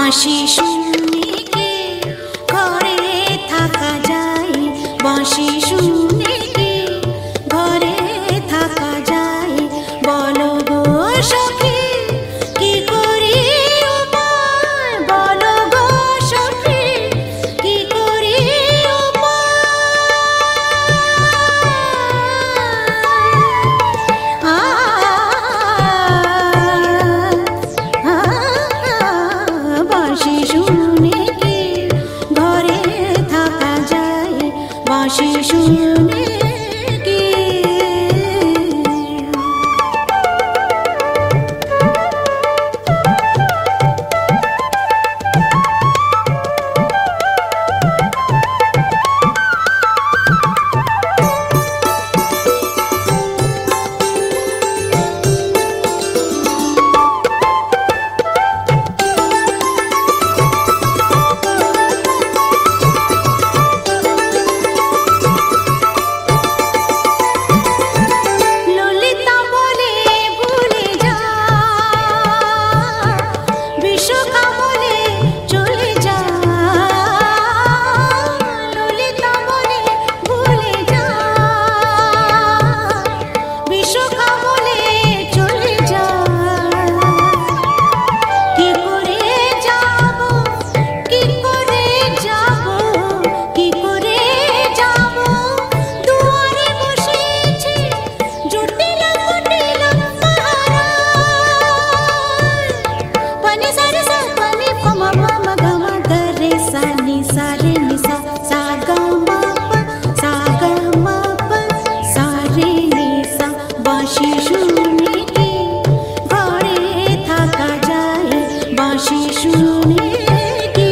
বাঁশি শুনে কি ঘরে থাকা যায়, বাঁশি শুনে কি ঘরে থাকা যায়, বলো গো সখী কি করি উপায়, বলো গো সখী কি করি বাঁশি শুনে কি ঘরে থাকা যায়, বাঁশি শুনে কি। বাঁশি শুনে কি ঘরে থাকা যায়, বাঁশি শুনে কি।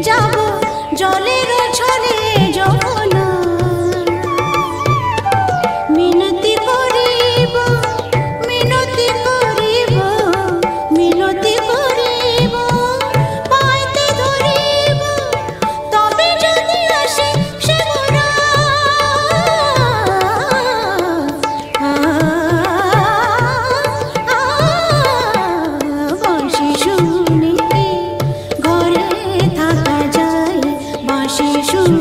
যাবো জলের ছলে যমুনা, মিনতি করিব মিনতি করিব মিনতি করিব, পাইতে ধরিব তবে যদি আসে সে মোরা। বাঁশি শুনে কি ঘরে থাকা যায়, বাঁশি শুনে